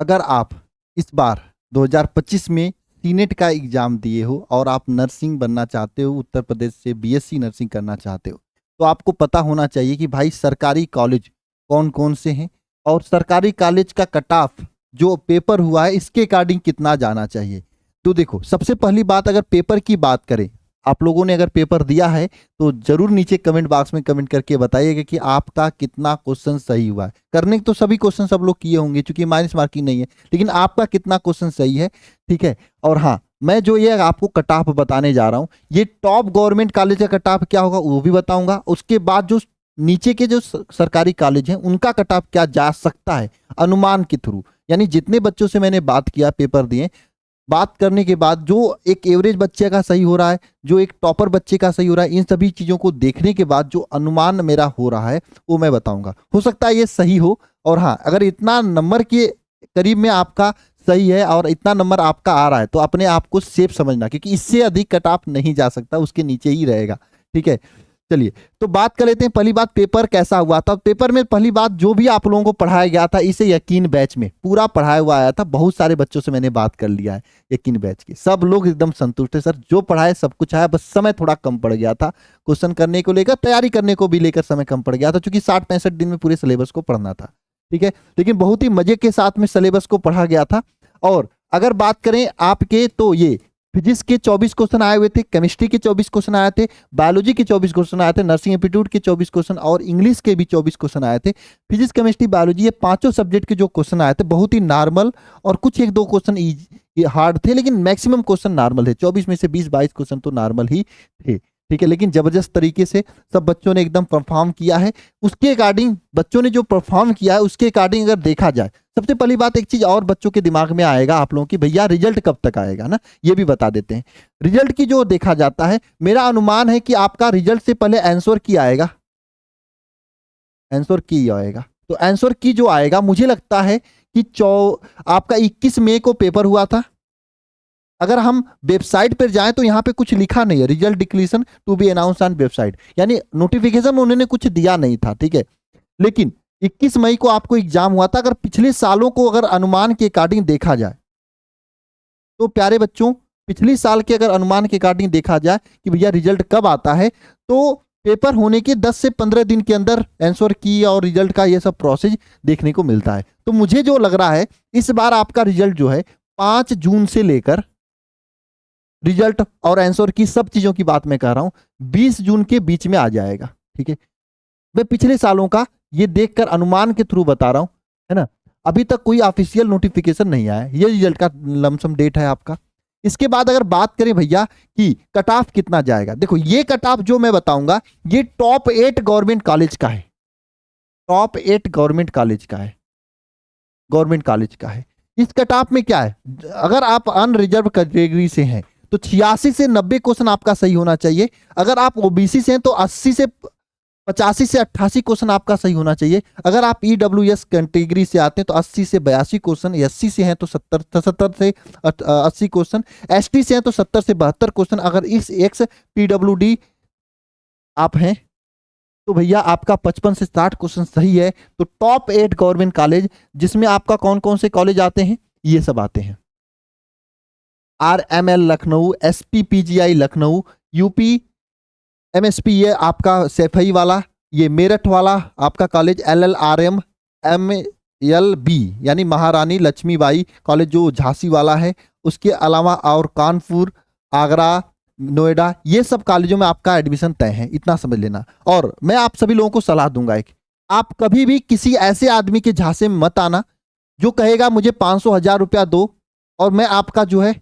अगर आप इस बार 2025 में सीनेट का एग्जाम दिए हो और आप नर्सिंग बनना चाहते हो, उत्तर प्रदेश से बीएससी नर्सिंग करना चाहते हो, तो आपको पता होना चाहिए कि भाई सरकारी कॉलेज कौन कौन से हैं और सरकारी कॉलेज का कट ऑफ जो पेपर हुआ है इसके अकॉर्डिंग कितना जाना चाहिए। तो देखो, सबसे पहली बात, अगर पेपर की बात करें, आप लोगों ने अगर पेपर दिया है तो जरूर नीचे कमेंट बॉक्स में कमेंट करके बताइएगा कि आपका कितना क्वेश्चन सही हुआ है। करने तो सभी क्वेश्चन सब लोग किए होंगे क्योंकि माइनस मार्किंग नहीं है, लेकिन आपका कितना क्वेश्चन सही है, ठीक है। और हाँ, मैं जो ये आपको कट ऑफ बताने जा रहा हूँ, ये टॉप गवर्नमेंट कॉलेज का कट ऑफ क्या होगा वो भी बताऊंगा। उसके बाद जो नीचे के जो सरकारी कॉलेज हैं उनका कट ऑफ क्या जा सकता है अनुमान के थ्रू, यानी जितने बच्चों से मैंने बात किया, पेपर दिए, बात करने के बाद जो एक एवरेज बच्चे का सही हो रहा है, जो एक टॉपर बच्चे का सही हो रहा है, इन सभी चीजों को देखने के बाद जो अनुमान मेरा हो रहा है वो मैं बताऊंगा। हो सकता है ये सही हो, और हाँ, अगर इतना नंबर के करीब में आपका सही है और इतना नंबर आपका आ रहा है तो अपने आप को सेफ समझना, क्योंकि इससे अधिक कट ऑफ नहीं जा सकता, उसके नीचे ही रहेगा, ठीक है। चलिए तो बात कर लेते हैं। पहली बात, पेपर कैसा हुआ था। पेपर में पहली बात, जो भी आप लोगों को पढ़ाया गया था, इसे यकीन बैच में पूरा पढ़ाया हुआ आया था। बहुत सारे बच्चों से मैंने बात कर लिया है यकीन बैच के, सब लोग एकदम संतुष्ट है। सर जो पढ़ाए सब कुछ आया, बस समय थोड़ा कम पड़ गया था, क्वेश्चन करने को लेकर, तैयारी करने को भी लेकर समय कम पड़ गया था, क्योंकि 60-65 दिन में पूरे सिलेबस को पढ़ना था, ठीक है। लेकिन बहुत ही मजे के साथ में सिलेबस को पढ़ा गया था। और अगर बात करें आपके, तो ये फिजिक्स के 24 क्वेश्चन आए हुए थे, केमिस्ट्री के 24 क्वेश्चन आए थे, बायोलॉजी के 24 क्वेश्चन आए थे, नर्सिंग एप्टीट्यूड के 24 क्वेश्चन और इंग्लिश के भी 24 क्वेश्चन आए थे। फिजिक्स, केमिस्ट्री, बायोलॉजी, ये पांचों सब्जेक्ट के जो क्वेश्चन आए थे बहुत ही नॉर्मल, और कुछ एक दो क्वेश्चन हार्ड थे, लेकिन मैक्सिमम क्वेश्चन नॉर्मल थे। 24 में से 20-22 क्वेश्चन तो नॉर्मल ही थे, ठीक है। लेकिन जबरदस्त तरीके से सब बच्चों ने एकदम परफॉर्म किया है। उसके अकॉर्डिंग बच्चों ने जो परफॉर्म किया है उसके अकॉर्डिंग अगर देखा जाए, सबसे पहली बात, एक चीज और बच्चों के दिमाग में आएगा आप लोगों की, भैया रिजल्ट कब तक आएगा ना, ये भी बता देते हैं। रिजल्ट की जो देखा जाता है, मेरा अनुमान है कि आपका रिजल्ट से पहले आंसर की आएगा, आंसर की आएगा। तो आंसर की जो आएगा, मुझे लगता है कि आपका 21 मई को पेपर हुआ था। अगर हम वेबसाइट पर जाएं तो यहाँ पे कुछ लिखा नहीं है, result declaration to be announce on website, यानी नोटिफिकेशन उन्होंने कुछ दिया नहीं था, ठीक है। लेकिन 21 मई को आपको एग्जाम हुआ था। अगर पिछले सालों को अगर अनुमान के अकॉर्डिंग देखा जाए तो प्यारे बच्चों, पिछले साल के अगर अनुमान के अकॉर्डिंग देखा जाए कि भैया रिजल्ट कब आता है, तो पेपर होने के 10 से 15 दिन के अंदर आंसर की और रिजल्ट का ये सब प्रोसेस देखने को मिलता है। तो मुझे जो लग रहा है, इस बार आपका रिजल्ट जो है 5 जून से लेकर, रिजल्ट और आंसर की सब चीजों की बात मैं कह रहा हूं, 20 जून के बीच में आ जाएगा, ठीक है। मैं पिछले सालों का ये देखकर अनुमान के थ्रू बता रहा हूं, है ना। अभी तक कोई ऑफिशियल नोटिफिकेशन नहीं आया, ये रिजल्ट का लमसम डेट है आपका। इसके बाद अगर बात करें भैया कि कट ऑफ कितना जाएगा, देखो ये कट ऑफ जो मैं बताऊंगा ये टॉप 8 गवर्नमेंट कॉलेज का है, टॉप 8 गवर्नमेंट कॉलेज का है, गवर्नमेंट कॉलेज का है। इस कट ऑफ में क्या है, अगर आप अनरिजर्व कैटेगरी से हैं तो 86 से 90 क्वेश्चन आपका सही होना चाहिए। अगर आप ओबीसी से हैं तो 80 से 85 से 88 क्वेश्चन आपका सही होना चाहिए। अगर आप ईडब्ल्यूएस कैटेगरी से आते हैं तो 80 से 82 क्वेश्चन, एससी से हैं तो 70 से 80 क्वेश्चन, एसटी से हैं तो 70 से 72 क्वेश्चन। अगर इस एक्स पीडब्ल्यूडी आप हैं तो भैया आपका 55 से 60 क्वेश्चन सही है। तो टॉप 8 गवर्नमेंट कॉलेज, जिसमें आपका कौन कौन से कॉलेज आते हैं, ये सब आते हैं। RML Lucknow, SPPGI Lucknow, UP MSP ये आपका सैफई वाला, ये मेरठ वाला आपका कॉलेज एलएलआरएम एमएलबी यानी महारानी लक्ष्मीबाई कॉलेज जो झांसी वाला है। उसके अलावा और कानपुर, आगरा, नोएडा, ये सब कॉलेजों में आपका एडमिशन तय है, इतना समझ लेना। और मैं आप सभी लोगों को सलाह दूंगा, एक, आप कभी भी किसी ऐसे आदमी के झांसे में मत आना जो कहेगा मुझे 500-1000 रुपया दो और मैं आपका जो है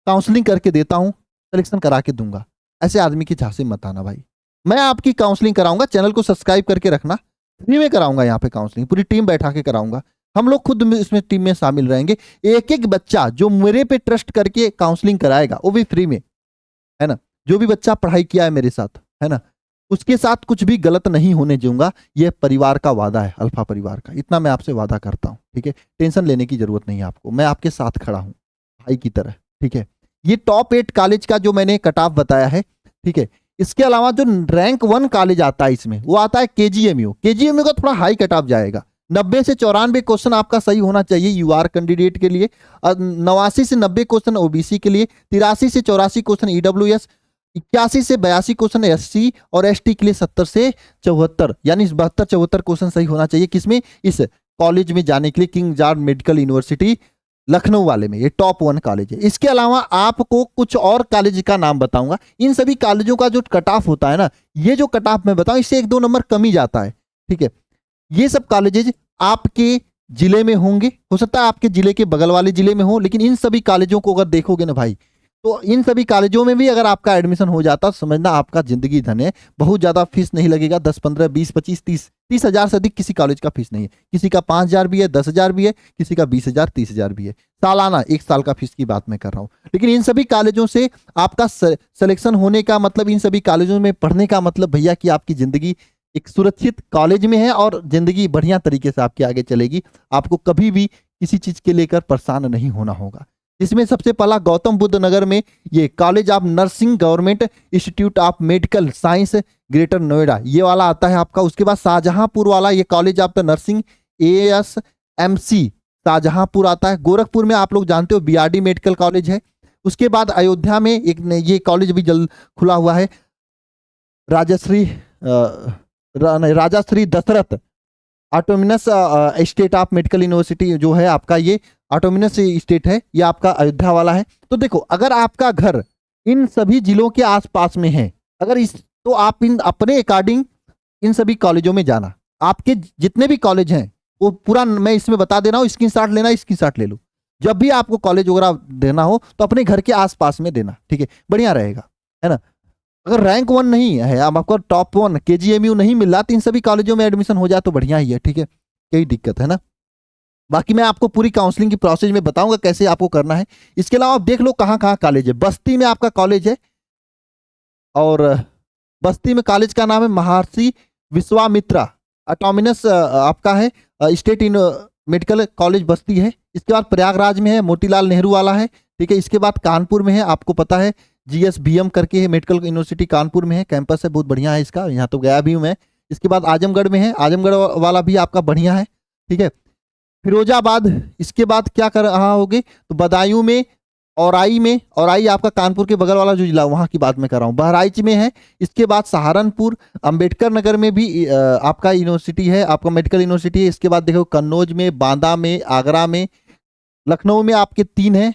काउंसलिंग करके देता हूं, सिलेक्शन करा के दूंगा। ऐसे आदमी की झांसे मत आना भाई। मैं आपकी काउंसलिंग कराऊंगा, चैनल को सब्सक्राइब करके रखना, फ्री में कराऊंगा यहाँ पे काउंसलिंग, पूरी टीम बैठा के कराऊंगा। हम लोग खुद इसमें टीम में शामिल रहेंगे। एक एक बच्चा जो मेरे पे ट्रस्ट करके काउंसलिंग कराएगा वो भी फ्री में, है ना। जो भी बच्चा पढ़ाई किया है मेरे साथ, है ना, उसके साथ कुछ भी गलत नहीं होने दूंगा। ये परिवार का वादा है, अल्फा परिवार का, इतना मैं आपसे वादा करता हूँ, ठीक है। टेंशन लेने की जरूरत नहीं है आपको, मैं आपके साथ खड़ा हूँ भाई की तरह, ठीक है। ये टॉप 8 कॉलेज का जो मैंने कट ऑफ बताया है, ठीक है। इसके अलावा जो रैंक 1 कॉलेज आता है इसमें, वो आता है केजीएमयू। केजीएमयू का थोड़ा हाई कट ऑफ जाएगा, 90 से 94 क्वेश्चन आपका सही होना चाहिए यूआर कैंडिडेट के लिए, 89 से 90 क्वेश्चन ओबीसी के लिए, 83 से 84 क्वेश्चन ईडब्ल्यूएस, 81 से 82 क्वेश्चन एससी और एसटी के लिए 70 से 74 यानी 72-74 क्वेश्चन सही होना चाहिए। किसमें? इस कॉलेज में जाने के लिए, king George medical university Lucknow वाले में, ये टॉप 1 कॉलेज है। इसके अलावा आपको कुछ और कॉलेज का नाम बताऊंगा। इन सभी कॉलेजों का जो कट ऑफ होता है ना, ये जो कट ऑफ मैं बताऊं इससे 1-2 नंबर कम ही जाता है, ठीक है। ये सब कॉलेजेज आपके जिले में होंगे, हो सकता है आपके जिले के बगल वाले जिले में हो, लेकिन इन सभी कॉलेजों को अगर देखोगे ना भाई, तो इन सभी कॉलेजों में भी अगर आपका एडमिशन हो जाता, समझना आपका जिंदगी धन है। बहुत ज्यादा फीस नहीं लगेगा, 10, 15, 20, 25, 30 हजार से अधिक किसी कॉलेज का फीस नहीं है। किसी का 5,000 भी है, 10,000 भी है, किसी का 20,000, 30,000 भी है सालाना, 1 साल का फीस की बात मैं कर रहा हूँ। लेकिन इन सभी कॉलेजों से आपका सिलेक्शन होने का मतलब, इन सभी कॉलेजों में पढ़ने का मतलब भैया कि आपकी जिंदगी एक सुरक्षित कॉलेज में है और जिंदगी बढ़िया तरीके से आपके आगे चलेगी। आपको कभी भी किसी चीज के लेकर परेशान नहीं होना होगा। इसमें सबसे पहला गौतम बुद्ध नगर में ये college of nursing government institute of medical science greater Noida, ये वाला आता है आपका। उसके बाद शाहजहांपुर वाला ये college of the nursing ASMC Shahjahanpur आता है। गोरखपुर में आप लोग जानते हो BRD मेडिकल कॉलेज है। उसके बाद अयोध्या में एक ये कॉलेज भी जल्द खुला हुआ है, Rajashri Dashrath autonomous state of medical university जो है आपका, ये ऑटोमिनस स्टेट है, ये आपका अयोध्या वाला है। तो देखो, अगर आपका घर इन सभी जिलों के आसपास में है, अगर इस तो आप इन अपने अकॉर्डिंग इन सभी कॉलेजों में जाना। आपके जितने भी कॉलेज हैं वो पूरा मैं इसमें बता दे रहा हूँ, स्क्रीनशॉट लेना, स्क्रीनशॉट ले लो। जब भी आपको कॉलेज वगैरह देना हो तो अपने घर के आसपास में देना, ठीक है, बढ़िया रहेगा, है ना। अगर रैंक 1 नहीं है, अब आपको टॉप 1 KGMU नहीं मिल रहा, तो इन सभी कॉलेजों में एडमिशन हो जाए तो बढ़िया ही है, ठीक है, कोई दिक्कत है ना। बाकी मैं आपको पूरी काउंसलिंग की प्रोसेस में बताऊंगा कैसे आपको करना है। इसके अलावा आप देख लो कहाँ कहाँ कॉलेज है। बस्ती में आपका कॉलेज है, और बस्ती में कॉलेज का नाम है महर्षि विश्वामित्रा ऑटोमिनस आपका है स्टेट इन मेडिकल कॉलेज बस्ती है। इसके बाद प्रयागराज में है, मोतीलाल नेहरू वाला है, ठीक है। इसके बाद कानपुर में है, आपको पता है GSBM करके है, मेडिकल यूनिवर्सिटी कानपुर में है, कैंपस है, बहुत बढ़िया है इसका, यहाँ तो गया भी हूँ मैं। इसके बाद आजमगढ़ में है, आजमगढ़ वाला भी आपका बढ़िया है, ठीक है। फिरोजाबाद, इसके बाद क्या कर रहा होगे तो बदायूं में, औराई आपका कानपुर के बगल वाला जो जिला, वहां की बात मैं कर रहा हूँ, बहराइच में है। इसके बाद सहारनपुर, अंबेडकर नगर में भी आपका यूनिवर्सिटी है, आपका मेडिकल यूनिवर्सिटी है। इसके बाद देखो कन्नौज में, बांदा में, आगरा में, लखनऊ में आपके 3 है,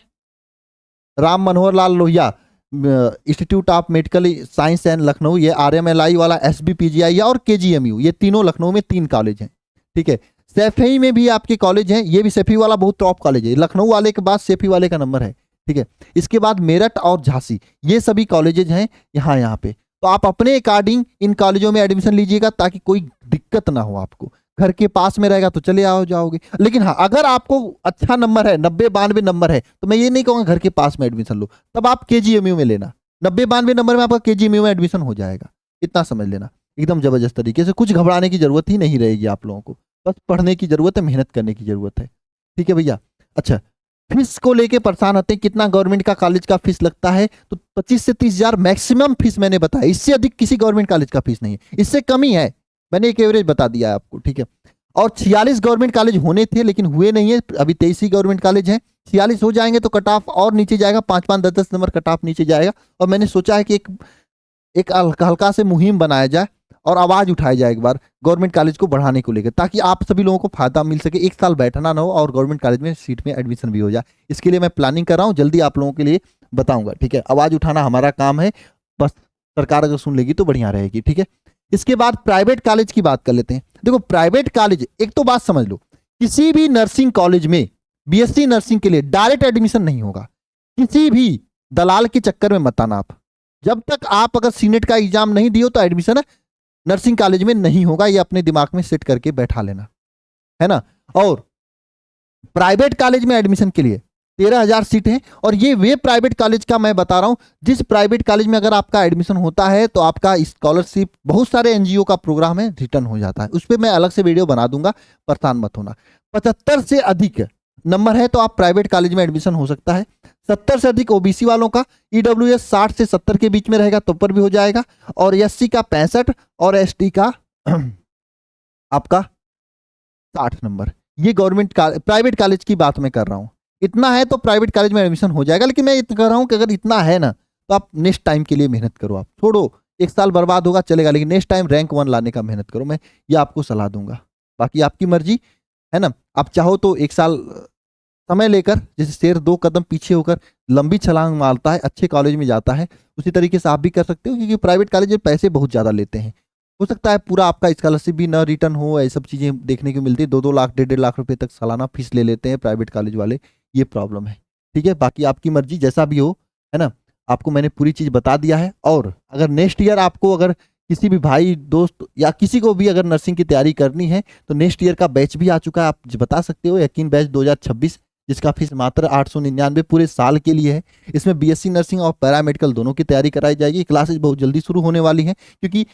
Ram Manohar Lal Lohia institute of medical science and Lucknow, ये RMLI वाला SBPGI और KGMU, ये तीनों लखनऊ में 3 कॉलेज हैं, ठीक है। सैफई में भी आपके कॉलेज हैं, ये भी सैफई वाला बहुत टॉप कॉलेज है, लखनऊ वाले के बाद सैफई वाले का नंबर है, ठीक है। इसके बाद मेरठ और झांसी, ये सभी कॉलेजेज हैं यहाँ पे। तो आप अपने अकॉर्डिंग इन कॉलेजों में एडमिशन लीजिएगा ताकि कोई दिक्कत ना हो आपको। घर के पास में रहेगा तो चले आओ जाओगे, लेकिन हाँ अगर आपको अच्छा नंबर है, 90-92 नंबर है, तो मैं ये नहीं कहूँगा घर के पास में एडमिशन लो, तब आप KGMU में लेना। 90-92 नंबर में आपका KGMU में एडमिशन हो जाएगा, इतना समझ लेना, एकदम जबरदस्त तरीके से। कुछ घबराने की जरूरत ही नहीं रहेगी आप लोगों को, बस पढ़ने की जरूरत है, मेहनत करने की जरूरत है, ठीक है भैया। अच्छा, फीस को लेके परेशान होते हैं, कितना गवर्नमेंट का कॉलेज का फीस लगता है, तो 25 से 30 हजार मैक्सिमम फीस मैंने बताया, इससे अधिक किसी गवर्नमेंट कॉलेज का फीस नहीं है, इससे कम ही है, मैंने एक एवरेज बता दिया है आपको, ठीक है। और 46 गवर्नमेंट कॉलेज होने थे लेकिन हुए नहीं है, अभी 23 ही गवर्नमेंट कॉलेज हैं। 46 हो जाएंगे तो कट ऑफ और नीचे जाएगा, 5-5, 10-10 नंबर कट ऑफ नीचे जाएगा। और मैंने सोचा है कि एक हल्का से मुहिम बनाया जाए और आवाज उठाई जाए एक बार गवर्नमेंट कॉलेज को बढ़ाने को लेकर, ताकि आप सभी लोगों को फायदा मिल सके, 1 साल बैठना ना हो और गवर्नमेंट कॉलेज में सीट में एडमिशन भी हो जाए। इसके लिए मैं प्लानिंग कर रहा हूँ, जल्दी आप लोगों के लिए बताऊंगा, ठीक है। आवाज उठाना हमारा काम है, बस सरकार अगर सुन लेगी तो बढ़िया रहेगी, ठीक है। इसके बाद प्राइवेट कॉलेज की बात कर लेते हैं। देखो प्राइवेट कॉलेज, एक तो बात समझ लो, किसी भी नर्सिंग कॉलेज में BSc नर्सिंग के लिए डायरेक्ट एडमिशन नहीं होगा, किसी भी दलाल के चक्कर में मत आना आप। जब तक आप अगर सीनेट का एग्जाम नहीं दियो तो एडमिशन नर्सिंग कॉलेज में नहीं होगा, ये अपने दिमाग में सेट करके बैठा लेना, है ना। और प्राइवेट कॉलेज में एडमिशन के लिए 13,000 सीट है, और ये वे प्राइवेट कॉलेज का मैं बता रहा हूं जिस प्राइवेट कॉलेज में अगर आपका एडमिशन होता है तो आपका स्कॉलरशिप, बहुत सारे NGO का प्रोग्राम है, रिटर्न हो जाता है, उस पर मैं अलग से वीडियो बना दूंगा, परेशान मत होना। 75 से अधिक नंबर है तो आप प्राइवेट कॉलेज में एडमिशन हो सकता है। 70 से अधिक OBC वालों का, EWS 60 से 70 के बीच में रहेगा तो पर भी हो जाएगा, और SC का 65 और ST का आपका 60 नंबर। ये प्राइवेट कॉलेज की बात मैं कर रहा हूँ। इतना है तो प्राइवेट कॉलेज में एडमिशन हो जाएगा, लेकिन मैं इतना कर रहा हूँ कि अगर इतना है ना तो आप नेक्स्ट टाइम के लिए मेहनत करो। आप छोड़ो, एक साल बर्बाद होगा चलेगा, लेकिन नेक्स्ट टाइम रैंक 1 लाने का मेहनत करो। मैं ये आपको सलाह दूंगा, बाकी आपकी मर्जी है ना। आप चाहो तो एक साल समय लेकर, जैसे शेर 2 कदम पीछे होकर लंबी छलांग मारता है, अच्छे कॉलेज में जाता है, उसी तरीके से आप भी कर सकते हो, क्योंकि प्राइवेट कॉलेज में पैसे बहुत ज़्यादा लेते हैं। हो सकता है पूरा आपका स्कॉलरशिप भी न रिटर्न हो, ऐसी सब चीज़ें देखने को मिलती है। 2-2 लाख 1.5-1.5 लाख रुपए तक सालाना फीस ले लेते हैं प्राइवेट कॉलेज वाले, ये प्रॉब्लम है। ठीक है, बाकी आपकी मर्जी जैसा भी हो, है ना। आपको मैंने पूरी चीज़ बता दिया है। और अगर नेक्स्ट ईयर आपको, अगर किसी भी भाई दोस्त या किसी को भी अगर नर्सिंग की तैयारी करनी है, तो नेक्स्ट ईयर का बैच भी आ चुका है, आप बता सकते हो। यकीन बैच 2026, जिसका फीस मात्र 899 पूरे साल के लिए है। इसमें बीएससी नर्सिंग और पैरामेडिकल दोनों की तैयारी कराई जाएगी। क्लासेस बहुत जल्दी शुरू होने वाली हैं, क्योंकि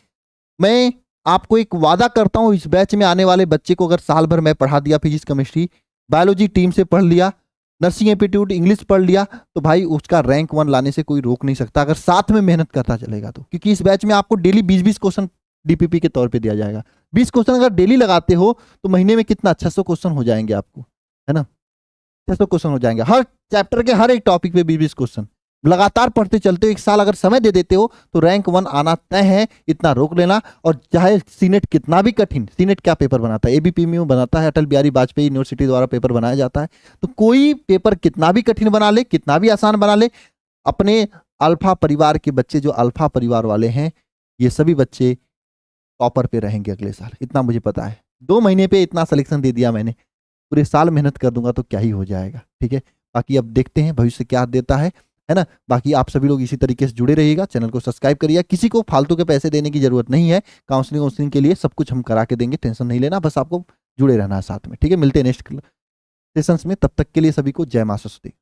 मैं आपको एक वादा करता हूँ, इस बैच में आने वाले बच्चे को अगर साल भर मैं पढ़ा दिया, फिजिक्स केमिस्ट्री बायोलॉजी टीम से पढ़ लिया, नर्सिंग एप्टीट्यूड इंग्लिश पढ़ लिया, तो भाई उसका रैंक 1 लाने से कोई रोक नहीं सकता, अगर साथ में मेहनत करता चलेगा तो। क्योंकि इस बैच में आपको डेली 20-20 क्वेश्चन डीपीपी के तौर पे दिया जाएगा। 20 क्वेश्चन अगर डेली लगाते हो तो महीने में कितना 600 क्वेश्चन हो जाएंगे आपको, है ना। 600 क्वेश्चन हो जाएंगे हर चैप्टर के, हर एक टॉपिक पे 20-20 क्वेश्चन लगातार पढ़ते चलते हो। एक साल अगर समय दे देते हो तो रैंक 1 आना तय है, इतना रोक लेना। और चाहे सीनेट कितना भी कठिन, सीनेट क्या पेपर बनाता है, एबीपीएमयू बनाता है, अटल बिहारी वाजपेयी यूनिवर्सिटी द्वारा पेपर बनाया जाता है। तो कोई पेपर कितना भी कठिन बना ले, कितना भी आसान बना ले, अपने अल्फा परिवार के बच्चे, जो अल्फा परिवार वाले हैं, ये सभी बच्चे टॉपर पे रहेंगे अगले साल, इतना मुझे पता है। 2 महीने पे इतना सिलेक्शन दे दिया मैंने, पूरे साल मेहनत कर दूंगा तो क्या ही हो जाएगा। ठीक है, बाकी अब देखते हैं भविष्य क्या देता है ना। बाकी आप सभी लोग इसी तरीके से जुड़े रहिएगा, चैनल को सब्सक्राइब करिए। किसी को फालतू के पैसे देने की जरूरत नहीं है, काउंसलिंग के लिए सब कुछ हम करा के देंगे, टेंशन नहीं लेना, बस आपको जुड़े रहना है साथ में। ठीक है, मिलते हैं नेक्स्ट सेशंस में, तब तक के लिए सभी को जय मां सरस्वती।